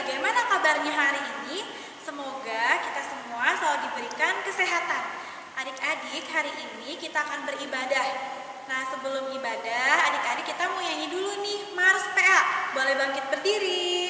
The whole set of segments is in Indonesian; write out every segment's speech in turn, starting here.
bagaimana kabarnya hari ini? Semoga kita semua selalu diberikan kesehatan. Adik-adik, hari ini kita akan beribadah. Nah, sebelum ibadah, adik-adik kita mau nyanyi dulu nih, Mars PA. Boleh bangkit berdiri.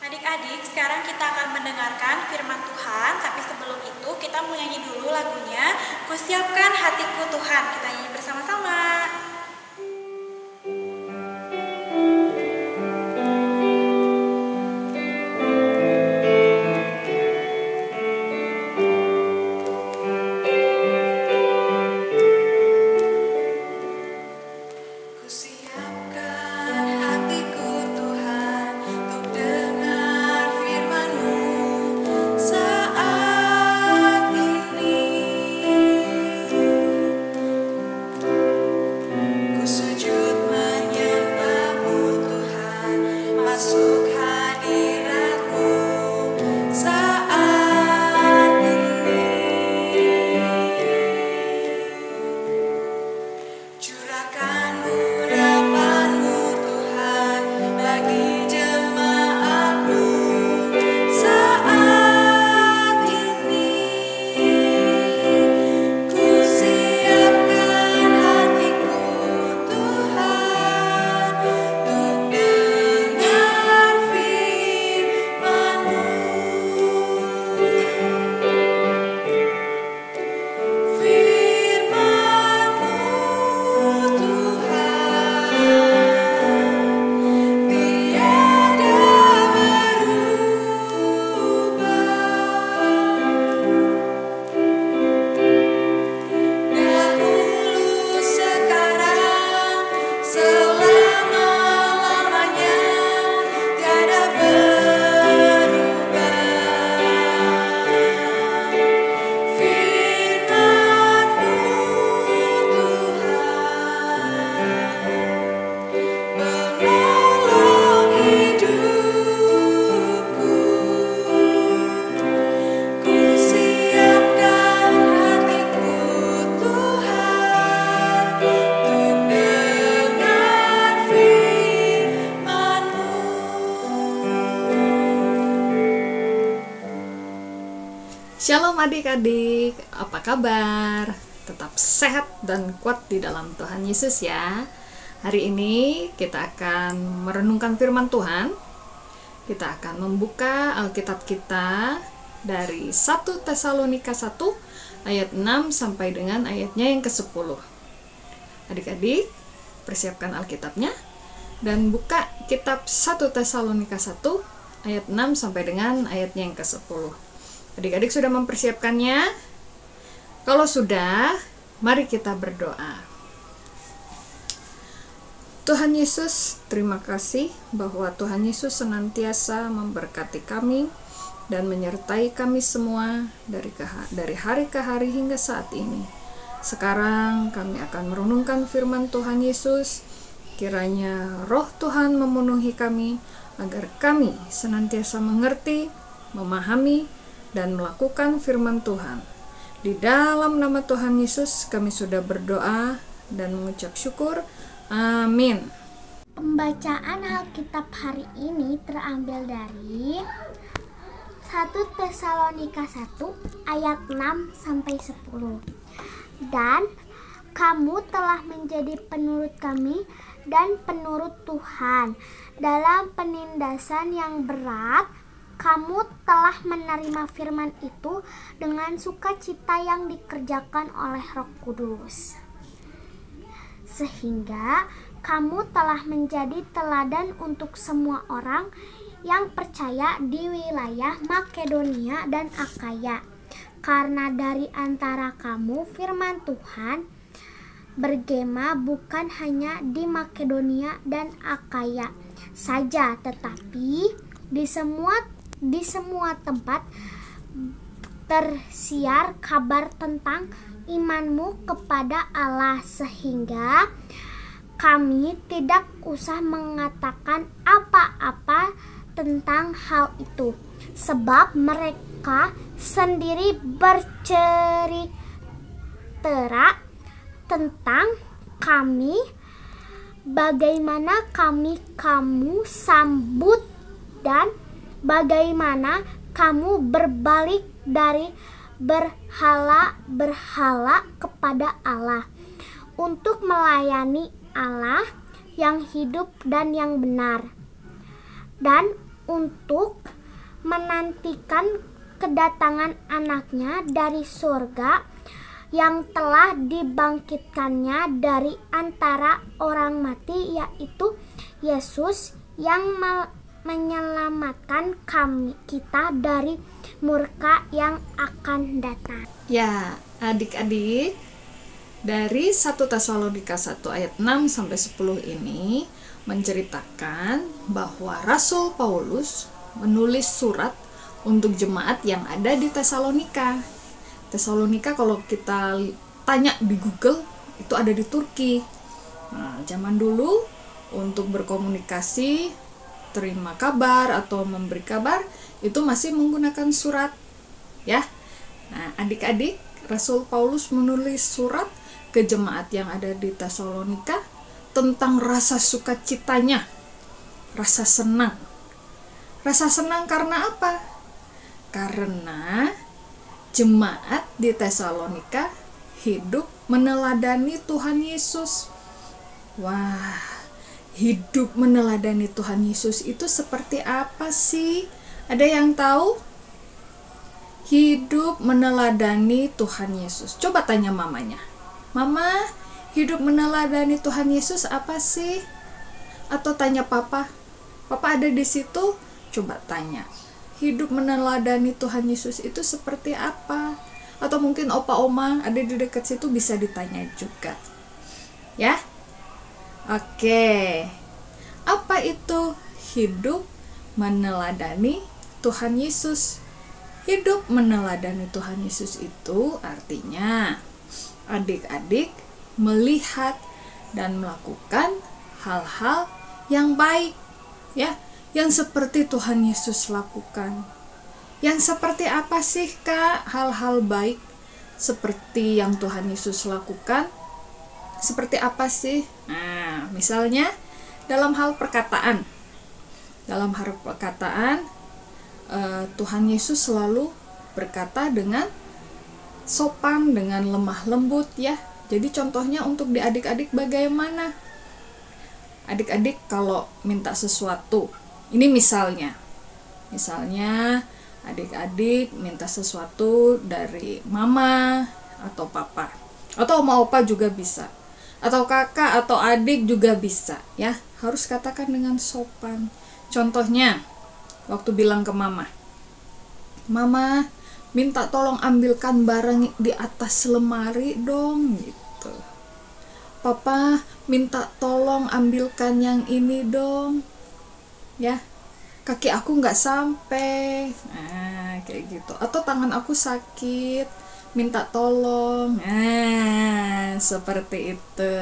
Adik-adik, sekarang kita akan mendengarkan firman Tuhan, tapi sebelum itu kita mau nyanyi dulu lagunya Kusiapkan Hatiku Tuhan. Kita nyanyi bersama-sama. Saat ini Shalom adik-adik, apa kabar? Tetap sehat dan kuat di dalam Tuhan Yesus ya. Hari ini kita akan merenungkan firman Tuhan. Kita akan membuka Alkitab kita dari 1 Tesalonika 1 ayat 6 sampai dengan ayatnya yang ke-10. Adik-adik, persiapkan Alkitabnya dan buka kitab 1 Tesalonika 1 ayat 6 sampai dengan ayatnya yang ke-10. Adik-adik sudah mempersiapkannya? Kalau sudah, mari kita berdoa. Tuhan Yesus, terima kasih bahwa Tuhan Yesus senantiasa memberkati kami dan menyertai kami semua dari hari ke hari hingga saat ini. Sekarang kami akan merenungkan firman Tuhan Yesus. Kiranya roh Tuhan memenuhi kami agar kami senantiasa mengerti, memahami, dan melakukan firman Tuhan. Di dalam nama Tuhan Yesus kami sudah berdoa dan mengucap syukur. Amin. Pembacaan Alkitab hari ini terambil dari 1 Tesalonika 1 ayat 6 sampai 10. Dan kamu telah menjadi penurut kami dan penurut Tuhan dalam penindasan yang berat. Kamu telah menerima firman itu dengan sukacita yang dikerjakan oleh Roh Kudus, sehingga kamu telah menjadi teladan untuk semua orang yang percaya di wilayah Makedonia dan Akaya. Karena dari antara kamu firman Tuhan bergema bukan hanya di Makedonia dan Akaya saja, tetapi di semua tempat tersiar kabar tentang imanmu kepada Allah, sehingga kami tidak usah mengatakan apa-apa tentang hal itu, sebab mereka sendiri bercerita tentang kami, bagaimana kamu sambut dan bagaimana kamu berbalik dari berhala-berhala kepada Allah untuk melayani Allah yang hidup dan yang benar, dan untuk menantikan kedatangan anaknya dari surga yang telah dibangkitkannya dari antara orang mati, yaitu Yesus yang menyelamatkan kita dari murka yang akan datang. Ya, adik-adik, dari 1 Tesalonika 1 ayat 6 sampai 10 ini menceritakan bahwa Rasul Paulus menulis surat untuk jemaat yang ada di Tesalonika. Tesalonika kalau kita tanya di Google itu ada di Turki. Nah, zaman dulu untuk berkomunikasi, terima kabar atau memberi kabar itu masih menggunakan surat, ya. Nah, adik-adik, Rasul Paulus menulis surat ke jemaat yang ada di Tesalonika tentang rasa sukacitanya, rasa senang. Rasa senang karena apa? Karena jemaat di Tesalonika hidup meneladani Tuhan Yesus. Wah, hidup meneladani Tuhan Yesus itu seperti apa sih? Ada yang tahu? Hidup meneladani Tuhan Yesus. Coba tanya mamanya. Mama, hidup meneladani Tuhan Yesus apa sih? Atau tanya papa. Papa ada di situ? Coba tanya. Hidup meneladani Tuhan Yesus itu seperti apa? Atau mungkin opa oma ada di dekat situ, bisa ditanya juga. Ya? Oke, apa itu hidup meneladani Tuhan Yesus? Hidup meneladani Tuhan Yesus itu artinya adik-adik melihat dan melakukan hal-hal yang baik, ya, yang seperti Tuhan Yesus lakukan. Yang seperti apa sih, Kak, hal-hal baik seperti yang Tuhan Yesus lakukan? Seperti apa sih? Nah, misalnya dalam hal perkataan. Dalam hal perkataan, Tuhan Yesus selalu berkata dengan sopan, dengan lemah lembut ya. Jadi contohnya untuk di adik-adik bagaimana? Adik-adik kalau minta sesuatu, ini misalnya adik-adik minta sesuatu dari mama atau papa, atau oma opa juga bisa, atau kakak atau adik juga bisa ya. Harus katakan dengan sopan. Contohnya waktu bilang ke mama, "Mama, minta tolong ambilkan barang di atas lemari dong," gitu. "Papa, minta tolong ambilkan yang ini dong ya, kaki aku nggak sampai," nah kayak gitu. Atau tangan aku sakit, minta tolong, nah seperti itu.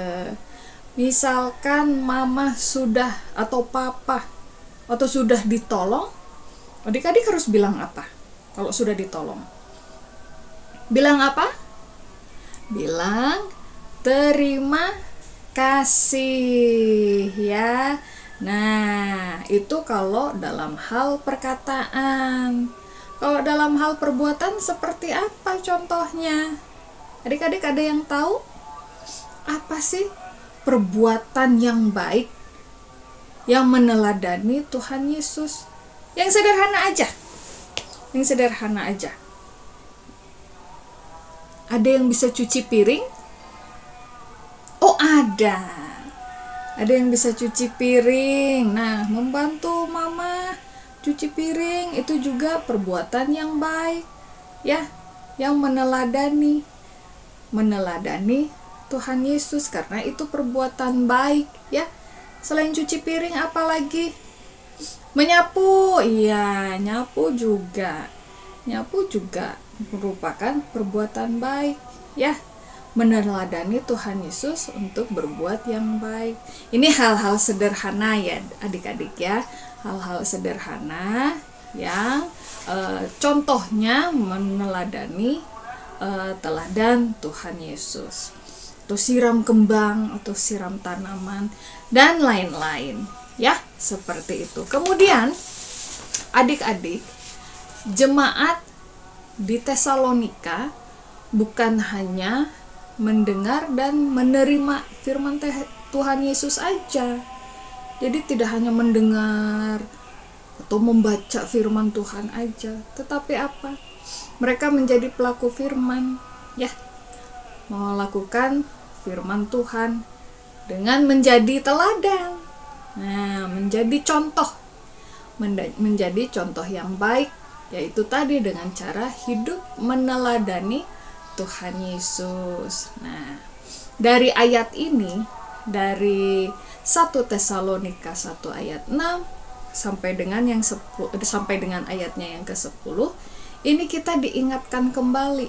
Misalkan mama sudah atau papa atau sudah ditolong, adik-adik harus bilang apa kalau sudah ditolong? Bilang apa? Bilang terima kasih ya. Nah, itu kalau dalam hal perkataan. Kalau dalam hal perbuatan seperti apa contohnya? Adik-adik ada yang tahu? Apa sih perbuatan yang baik yang meneladani Tuhan Yesus? Yang sederhana aja. Ada yang bisa cuci piring? Oh, ada yang bisa cuci piring. Nah, membantu mama cuci piring itu juga perbuatan yang baik ya, yang meneladani Tuhan Yesus, karena itu perbuatan baik ya. Selain cuci piring apalagi? Menyapu. Iya, nyapu juga merupakan perbuatan baik ya, meneladani Tuhan Yesus untuk berbuat yang baik. Ini hal-hal sederhana ya adik-adik ya, hal-hal sederhana yang contohnya meneladani teladan Tuhan Yesus. Atau siram kembang, atau siram tanaman, dan lain-lain ya, seperti itu. Kemudian adik-adik, jemaat di Tesalonika bukan hanya mendengar dan menerima firman Tuhan Yesus aja. Jadi tidak hanya mendengar atau membaca firman Tuhan aja, tetapi apa? Mereka menjadi pelaku firman ya, melakukan firman Tuhan dengan menjadi teladan. Nah, menjadi contoh yang baik, yaitu tadi dengan cara hidup meneladani Tuhan Yesus. Nah, dari ayat ini, dari 1 Tesalonika 1 ayat 6 sampai dengan ayatnya yang ke-10, ini kita diingatkan kembali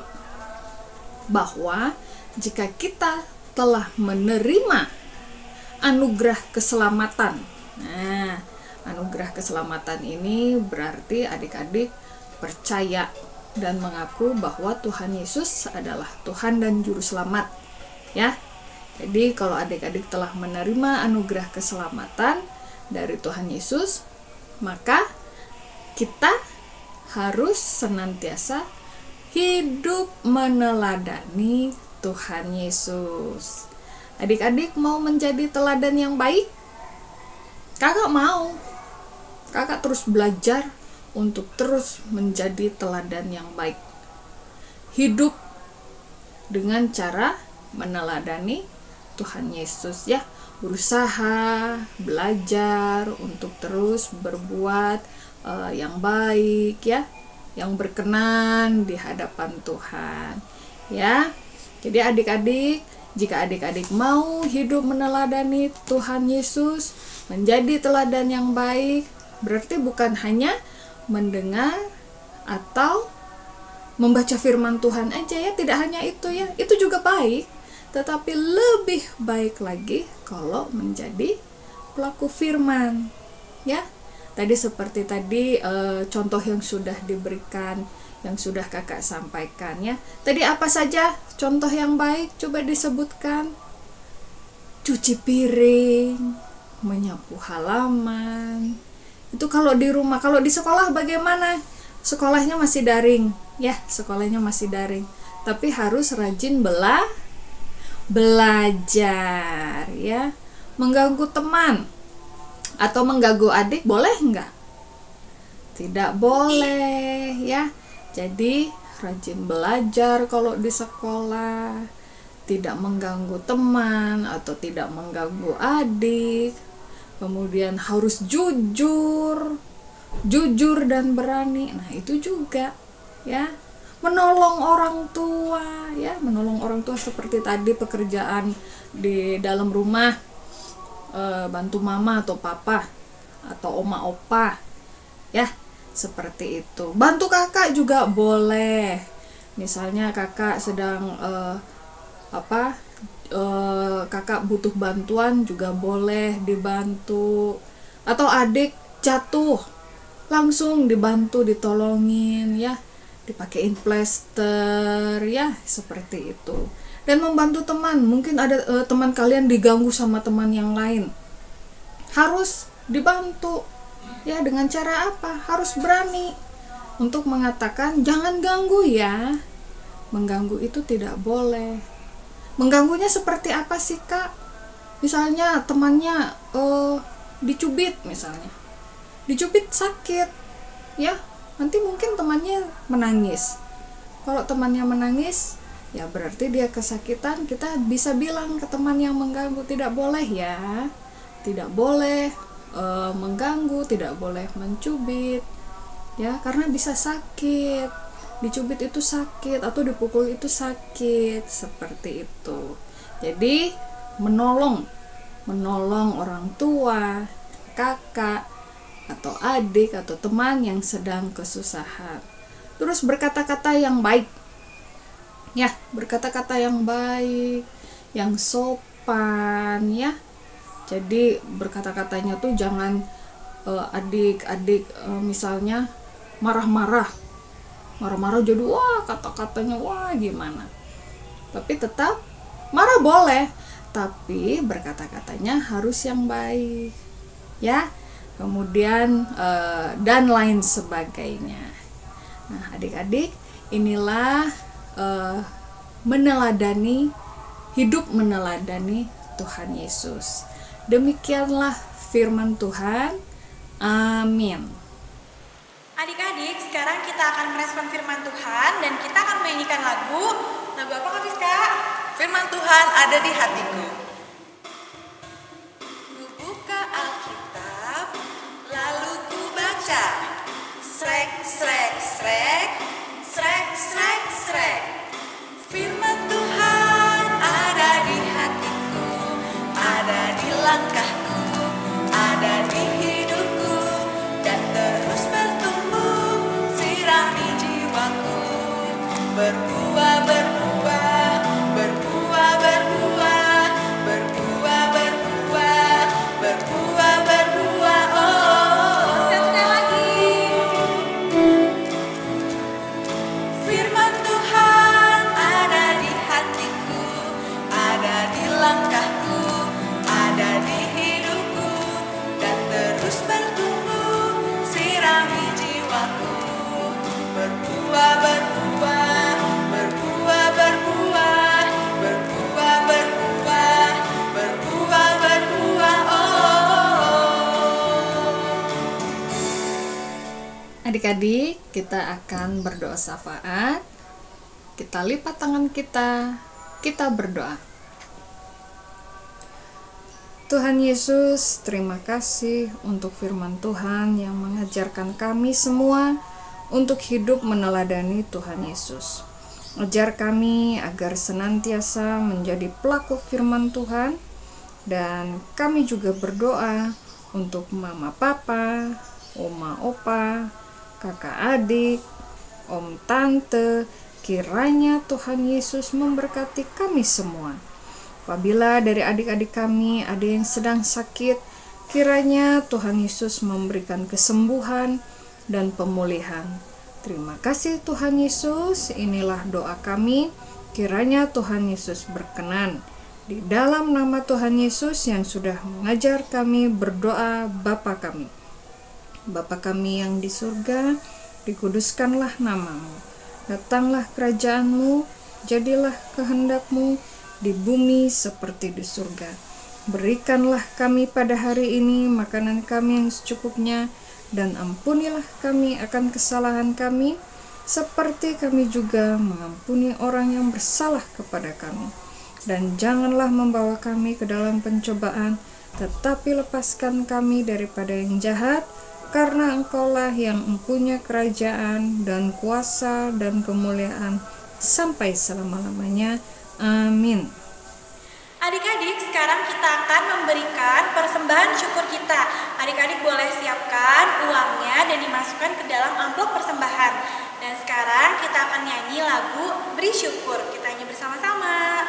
bahwa jika kita telah menerima anugerah keselamatan. Nah, anugerah keselamatan ini berarti adik-adik percaya dan mengaku bahwa Tuhan Yesus adalah Tuhan dan Juru Selamat ya. Jadi kalau adik-adik telah menerima anugerah keselamatan dari Tuhan Yesus, maka kita harus senantiasa hidup meneladani Tuhan Yesus. Adik-adik mau menjadi teladan yang baik? Kakak mau. Kakak terus belajar untuk terus menjadi teladan yang baik. Hidup dengan cara meneladani Tuhan Yesus ya. Berusaha, belajar untuk terus berbuat yang baik ya, yang berkenan di hadapan Tuhan ya. Jadi adik-adik, jika adik-adik mau hidup meneladani Tuhan Yesus, menjadi teladan yang baik, berarti bukan hanya mendengar atau membaca firman Tuhan aja ya, tidak hanya itu ya, itu juga baik, tetapi lebih baik lagi kalau menjadi pelaku firman ya. Tadi seperti contoh yang sudah diberikan, yang sudah kakak sampaikan ya. Tadi apa saja contoh yang baik? Coba disebutkan. Cuci piring, menyapu halaman. Itu kalau di rumah. Kalau di sekolah bagaimana? Sekolahnya masih daring ya, sekolahnya masih daring. tapi harus rajin belajar ya. Mengganggu teman atau mengganggu adik boleh enggak? Tidak boleh ya. Jadi rajin belajar kalau di sekolah, tidak mengganggu teman atau tidak mengganggu adik. Kemudian harus jujur dan berani. Nah, itu juga ya. Menolong orang tua ya, menolong orang tua seperti tadi pekerjaan di dalam rumah, bantu mama atau papa atau oma opa ya, seperti itu. Bantu kakak juga boleh. Misalnya kakak sedang kakak butuh bantuan juga boleh dibantu. Atau adik jatuh, langsung dibantu, ditolongin ya, dipakein plester ya, seperti itu. Dan membantu teman, mungkin ada teman kalian diganggu sama teman yang lain, harus dibantu ya. Dengan cara apa? Harus berani untuk mengatakan jangan ganggu ya. Mengganggu itu tidak boleh. Mengganggunya seperti apa sih kak? Misalnya temannya dicubit, misalnya dicubit sakit ya, nanti mungkin temannya menangis. Kalau temannya menangis ya berarti dia kesakitan. Kita bisa bilang ke teman yang mengganggu, tidak boleh ya, tidak boleh mengganggu, tidak boleh mencubit ya, karena bisa sakit. Dicubit itu sakit atau dipukul itu sakit, seperti itu. Jadi menolong orang tua, kakak atau adik atau teman yang sedang kesusahan. Terus berkata-kata yang baik ya, berkata-kata yang baik, yang sopan ya. Jadi berkata-katanya tuh jangan adik-adik misalnya marah-marah jadi wah kata-katanya wah gimana. Tapi tetap marah boleh, tapi berkata-katanya harus yang baik ya. Kemudian dan lain sebagainya. Nah, adik-adik, inilah hidup meneladani Tuhan Yesus. Demikianlah firman Tuhan. Amin. Adik-adik, sekarang kita akan merespon firman Tuhan dan kita akan menyanyikan lagu. Lagu apa Kak Fiska? Firman Tuhan ada di hatiku. Ku buka Alkitab, lalu ku baca. Srek, srek, srek, srek, srek, srek. Firman Tuhan ada di hatiku, ada di langkahku, ada di hidupku, dan terus bertumbuh, sirami jiwaku. Berbuah, berbuah, berbuah, berbuah, berbuah, berbuah, berbuah, berbuah. Oh, sekali lagi. Firman Tuhan ada di hatiku, ada di langkahku, ada di hidupku, dan terus bertumbuh, sirami jiwaku. Berbuah, berbuah, berbuah, berbuah, berbuah, berbuah, berbuah, berbuah. Adik-adik, kita akan berdoa syafaat. Kita lipat tangan kita berdoa. Tuhan Yesus, terima kasih untuk firman Tuhan yang mengajarkan kami semua untuk hidup meneladani Tuhan Yesus. Ajar kami agar senantiasa menjadi pelaku firman Tuhan, dan kami juga berdoa untuk mama papa, oma opa, kakak adik, om tante. Kiranya Tuhan Yesus memberkati kami semua. Apabila dari adik-adik kami ada yang sedang sakit, kiranya Tuhan Yesus memberikan kesembuhan dan pemulihan. Terima kasih Tuhan Yesus, inilah doa kami. Kiranya Tuhan Yesus berkenan. Di dalam nama Tuhan Yesus yang sudah mengajar kami berdoa, Bapa kami. Bapa kami yang di surga, dikuduskanlah namamu. Datanglah kerajaan-Mu, jadilah kehendak-Mu di bumi seperti di surga. Berikanlah kami pada hari ini makanan kami yang secukupnya, dan ampunilah kami akan kesalahan kami, seperti kami juga mengampuni orang yang bersalah kepada kami. Dan janganlah membawa kami ke dalam pencobaan, tetapi lepaskan kami daripada yang jahat, karena Engkaulah yang mempunyai kerajaan dan kuasa dan kemuliaan sampai selama-lamanya. Amin. Adik-adik, sekarang kita akan memberikan persembahan syukur kita. Adik-adik boleh siapkan uangnya dan dimasukkan ke dalam amplop persembahan. Dan sekarang kita akan nyanyi lagu Beri Syukur. Kita nyanyi bersama-sama.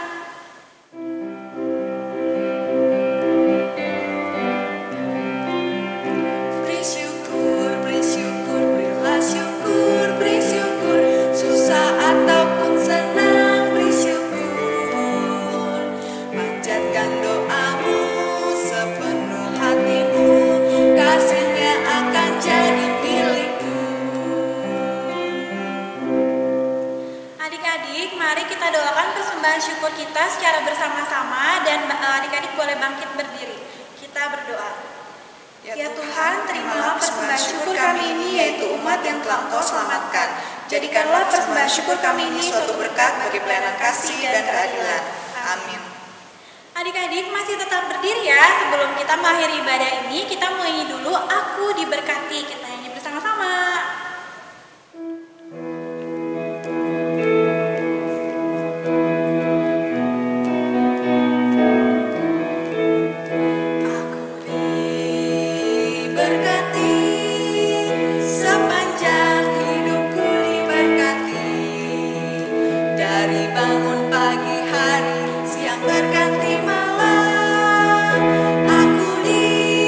Beri syukur, berilah syukur, beri syukur, susah ataupun senang, beri syukur. Panjatkan doamu sepenuh hatimu, kasihnya akan jadi milikmu. Adik-adik, mari kita doakan persembahan syukur kita secara bersama-sama, dan adik-adik boleh bangkit berdiri. Kita berdoa. Ya Tuhan, terimalah persembahan syukur kami ini, yaitu umat yang telah Engkau selamatkan. Jadikanlah persembahan syukur kami ini suatu berkat bagi pelayanan kasih dan keadilan. Amin. Adik-adik masih tetap berdiri ya. Sebelum kita mengakhiri ibadah ini, kita mau nyanyi dulu Aku Diberkati. Kita nyanyi bersama-sama. Berkati sepanjang hidupku, diberkati dari bangun pagi hari, siang berganti malam. Aku diberkati,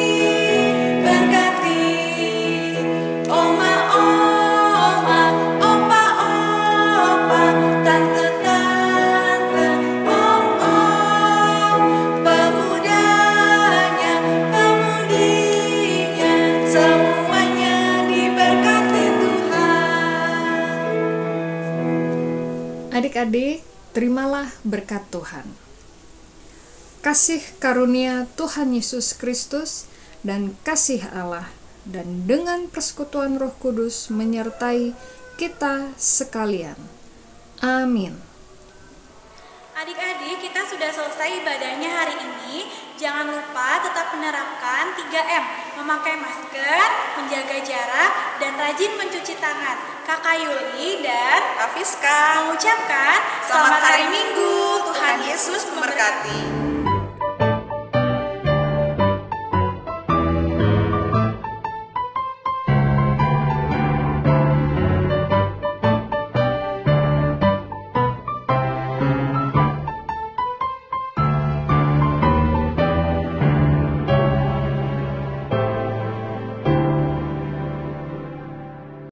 oma oma, opa opa, tante tante, om om, pemudanya pemudinya, semuanya diberkati Tuhan. Adik-adik, terimalah berkat Tuhan. Kasih karunia Tuhan Yesus Kristus dan kasih Allah dan dengan persekutuan Roh Kudus menyertai kita sekalian. Amin. Adik-adik, kita sudah selesai ibadahnya hari ini. Jangan lupa tetap menerapkan 3M, memakai masker, menjaga jarak, dan rajin mencuci tangan. Kakak Yuli dan Kak Fiska, mengucapkan selamat hari Minggu. Tuhan Yesus memberkati.